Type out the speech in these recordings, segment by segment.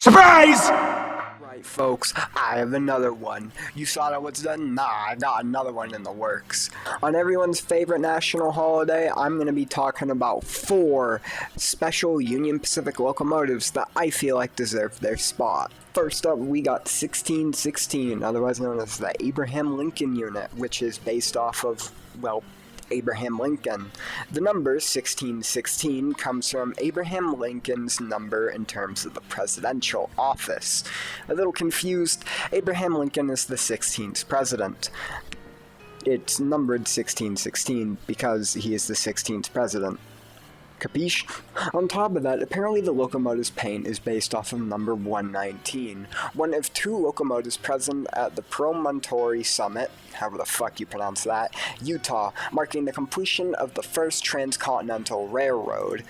Surprise! Right, folks, I have another one. You thought I was done? Nah, I got another one in the works. On everyone's favorite national holiday, I'm going to be talking about 4 special Union Pacific locomotives that I feel like deserve their spot. First up, we got 1616, otherwise known as the Abraham Lincoln Unit, which is based off of, well, Abraham Lincoln. The number 1616 comes from Abraham Lincoln's number in terms of the presidential office. A little confused, Abraham Lincoln is the 16th president. It's numbered 1616 because he is the 16th president. Capiche? On top of that, apparently the locomotive's paint is based off of number 119, one of 2 locomotives present at the Promontory Summit, however the fuck you pronounce that, Utah, marking the completion of the first transcontinental railroad,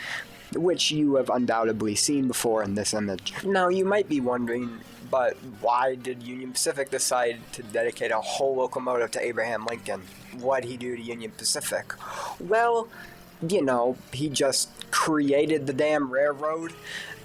which you have undoubtedly seen before in this image. Now, you might be wondering, but why did Union Pacific decide to dedicate a whole locomotive to Abraham Lincoln? What'd he do to Union Pacific? Well, you know, he just created the damn railroad.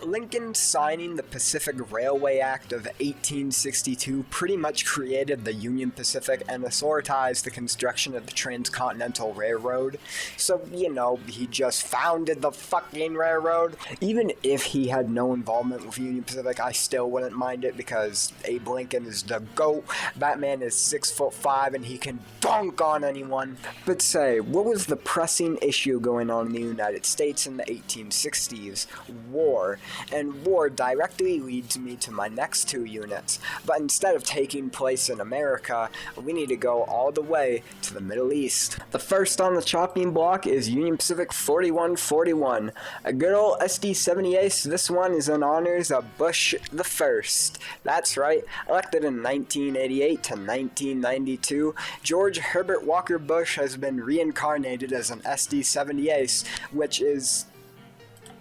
Lincoln signing the Pacific Railway Act of 1862 pretty much created the Union Pacific and authoritated the construction of the Transcontinental Railroad. So, you know, he just founded the fucking railroad. Even if he had no involvement with Union Pacific, I still wouldn't mind it because Abe Lincoln is the GOAT. That man is 6'5" and he can dunk on anyone. But say, what was the pressing issue going on in the United States in the 1860s? War. And war directly leads me to my next 2 units, but instead of taking place in America, we need to go all the way to the Middle East. The first on the chopping block is Union Pacific 4141, a good old SD-78. This one is in honors of Bush the First. That's right, elected in 1988 to 1992, George Herbert Walker Bush has been reincarnated as an SD-78, which is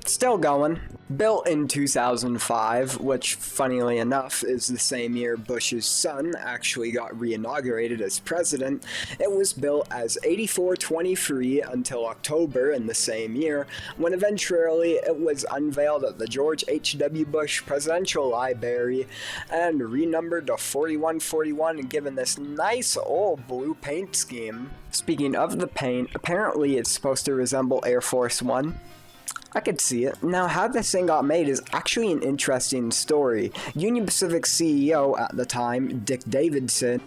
still going. Built in 2005, which, funnily enough, is the same year Bush's son actually got re-inaugurated as president, it was built as 8423 until October in the same year, when eventually it was unveiled at the George H.W. Bush Presidential Library and renumbered to 4141 and given this nice old blue paint scheme. Speaking of the paint, apparently it's supposed to resemble Air Force One. I could see it. Now, how this thing got made is actually an interesting story. Union Pacific CEO at the time, Dick Davidson,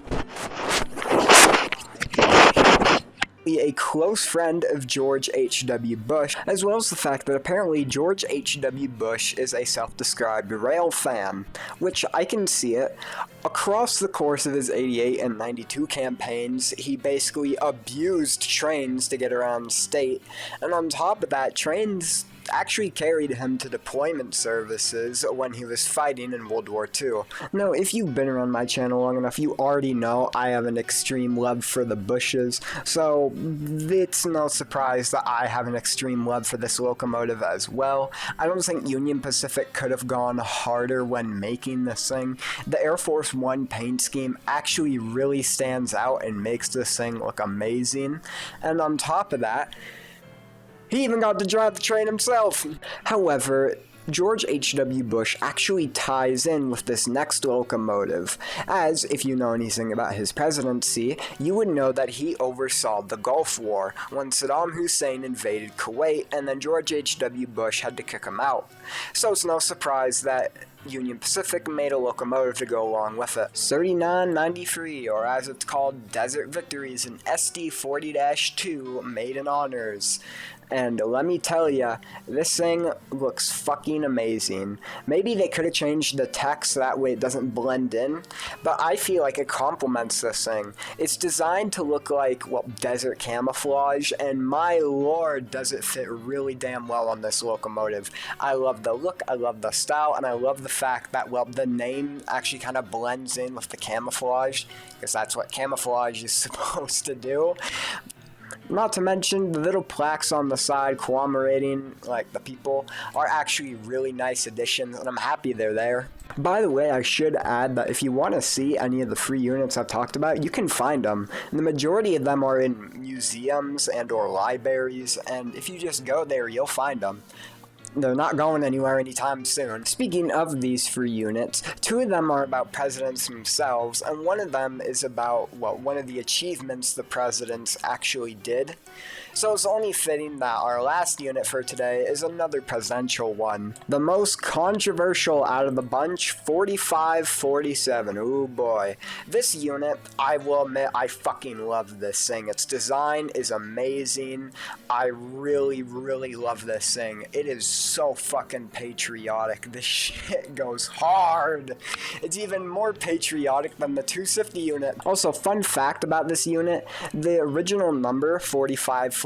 a close friend of George H.W. Bush, as well as the fact that apparently George H.W. Bush is a self-described rail fan, which I can see it. Across the course of his 88 and 92 campaigns, he basically abused trains to get around state, and on top of that, trains actually carried him to deployment services when he was fighting in World War II. Now, if you've been around my channel long enough, you already know I have an extreme love for the Bushes, so it's no surprise that I have an extreme love for this locomotive as well. I don't think Union Pacific could have gone harder when making this thing. The Air Force One paint scheme actually really stands out and makes this thing look amazing, and on top of that, he even got to drive the train himself. However, George H.W. Bush actually ties in with this next locomotive, as, if you know anything about his presidency, you would know that he oversaw the Gulf War, when Saddam Hussein invaded Kuwait, and then George H.W. Bush had to kick him out. So it's no surprise that Union Pacific made a locomotive to go along with it. 3993, or as it's called, Desert Victory, is an SD-40-2 made in honors. And let me tell ya, this thing looks fucking amazing. Maybe they could have changed the text so that way it doesn't blend in, but I feel like it complements this thing. It's designed to look like, well, desert camouflage, and my lord, does it fit really damn well on this locomotive. I love the look, I love the style, and I love the fact that, well, the name actually kind of blends in with the camouflage, because that's what camouflage is supposed to do. Not to mention, the little plaques on the side commemorating, like, the people are actually really nice additions, and I'm happy they're there. By the way, I should add that if you want to see any of the free units I've talked about, you can find them. And the majority of them are in museums and or libraries, and if you just go there, you'll find them. they're not going anywhere anytime soon. Speaking of these free units, 2 of them are about presidents themselves, and one of them is about, well, one of the achievements the presidents actually did. So it's only fitting that our last unit for today is another presidential one. The most controversial out of the bunch, 4547. Ooh boy. This unit, I will admit, I fucking love this thing. Its design is amazing. I really love this thing. It is so fucking patriotic. This shit goes hard. It's even more patriotic than the 250 unit. Also, fun fact about this unit, the original number, 4547,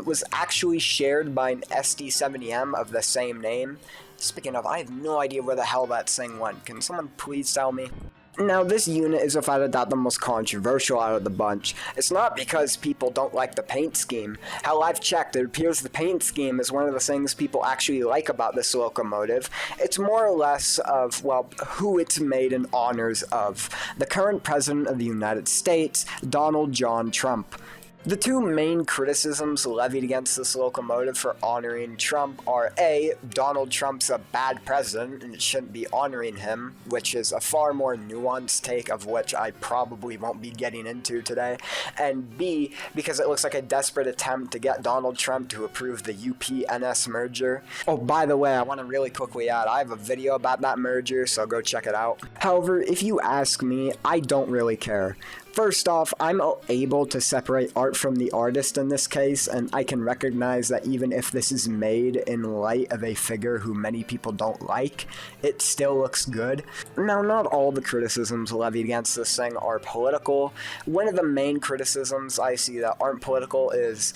was actually shared by an SD70M of the same name. Speaking of, I have no idea where the hell that thing went. Can someone please tell me? Now, this unit is without a doubt the most controversial out of the bunch. It's not because people don't like the paint scheme. Hell, I've checked, it appears the paint scheme is one of the things people actually like about this locomotive. It's more or less of, well, who it's made in honors of. The current president of the United States, Donald John Trump. The 2 main criticisms levied against this locomotive for honoring Trump are A, Donald Trump's a bad president and it shouldn't be honoring him, which is a far more nuanced take of which I probably won't be getting into today, and B, because it looks like a desperate attempt to get Donald Trump to approve the UP-NS merger. Oh, by the way, I want to really quickly add, I have a video about that merger, so go check it out. However, if you ask me, I don't really care. First off, I'm able to separate art from the artist in this case, and I can recognize that even if this is made in light of a figure who many people don't like, it still looks good. Now, not all the criticisms levied against this thing are political. One of the main criticisms I see that aren't political is,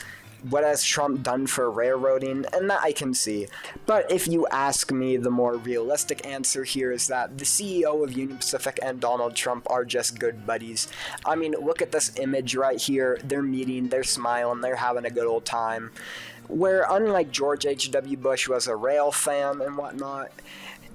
what has Trump done for railroading? And that I can see. But if you ask me, the more realistic answer here is that the CEO of Union Pacific and Donald Trump are just good buddies. I mean, look at this image right here. They're meeting, they're smiling, they're having a good old time. Where unlike George H.W. Bush was a rail fan and whatnot,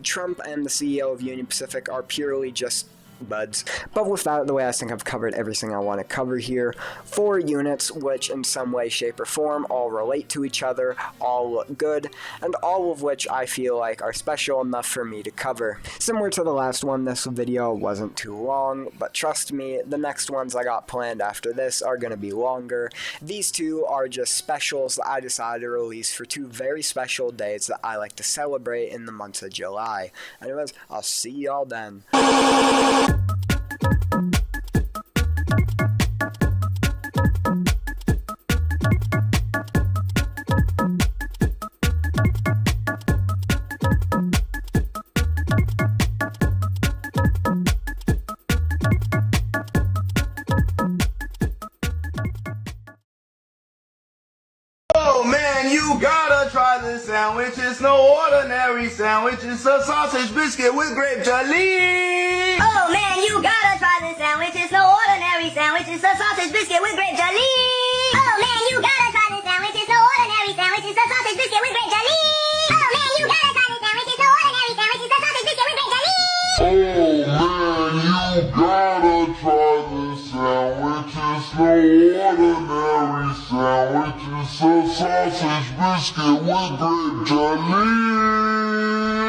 Trump and the CEO of Union Pacific are purely just buds. But with that out of the way, I think I've covered everything I want to cover here. 4 units which in some way, shape, or form all relate to each other, all look good, and all of which I feel like are special enough for me to cover. Similar to the last one, this video wasn't too long, but trust me, the next ones I got planned after this are going to be longer. These 2 are just specials that I decided to release for 2 very special days that I like to celebrate in the month of July. Anyways, I'll see y'all then. Oh man, you gotta try this sandwich. It's no ordinary sandwich. It's a sausage biscuit with grape jelly. Oh man, you gotta try this sandwich. It's no ordinary sandwich. It's a sausage biscuit with grape jelly. Oh man, you gotta try this sandwich. It's no ordinary sandwich. It's a sausage biscuit with grape jelly. Oh man, you gotta try this sandwich. It's no ordinary sandwich. It's a sausage biscuit with grape jelly. Oh man, you gotta try this sandwich. It's no ordinary sandwich. It's a sausage biscuit with grape jelly.